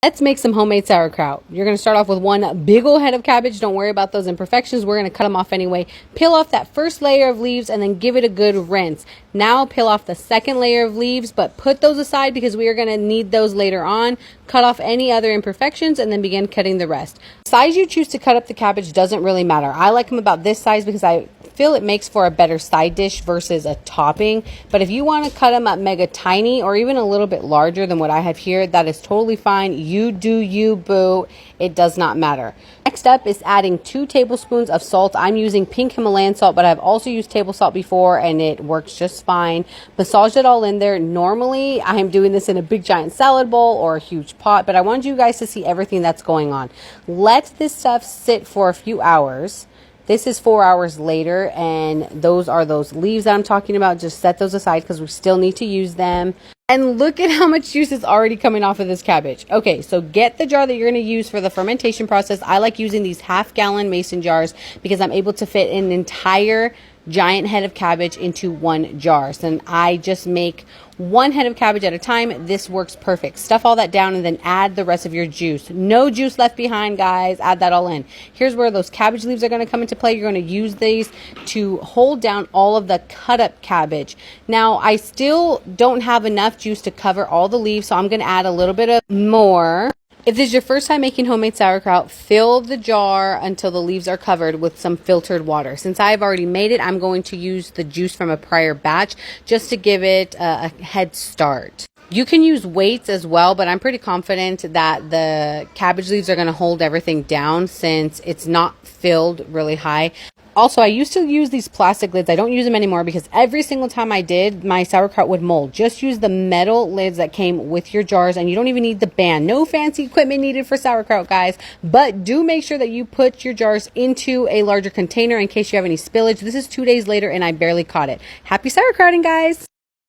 Let's make some homemade sauerkraut. You're going to start off with one big old head of cabbage. Don't worry about those imperfections. We're going to cut them off anyway. Peel off that first layer of leaves and then give it a good rinse. Now peel off the second layer of leaves, but put those aside because we are going to need those later on. Cut off any other imperfections and then begin cutting the rest. The size you choose to cut up the cabbage doesn't really matter. I like them about this size because I feel it makes for a better side dish versus a topping. But if you want to cut them up mega tiny or even a little bit larger than what I have here, that is totally fine. You do you, boo. It does not matter. Next up is adding 2 tablespoons of salt. I'm using pink Himalayan salt, but I've also used table salt before and it works just fine. Massage it all in there. Normally, I am doing this in a big giant salad bowl or a huge pot, but I want you guys to see everything that's going on. Let this stuff sit for a few hours. This is 4 hours later, and those are those leaves that I'm talking about. Just set those aside because we still need to use them. And look at how much juice is already coming off of this cabbage. Okay, so get the jar that you're going to use for the fermentation process. I like using these half-gallon mason jars because I'm able to fit an entire giant head of cabbage into one jar. So then I just make one head of cabbage at a time. This works perfect. Stuff all that down and then add the rest of your juice. No juice left behind, guys. Add that all in. Here's where those cabbage leaves are going to come into play. You're going to use these to hold down all of the cut up cabbage. Now, I still don't have enough juice to cover all the leaves, so I'm going to add a little bit of more. If this is your first time making homemade sauerkraut, fill the jar until the leaves are covered with some filtered water. Since I've already made it, I'm going to use the juice from a prior batch just to give it a head start. You can use weights as well, but I'm pretty confident that the cabbage leaves are going to hold everything down since it's not filled really high. Also, I used to use these plastic lids. I don't use them anymore because every single time I did, my sauerkraut would mold. Just use the metal lids that came with your jars, and you don't even need the band. No fancy equipment needed for sauerkraut, guys. But do make sure that you put your jars into a larger container in case you have any spillage. This is 2 days later, and I barely caught it. Happy sauerkrauting, guys!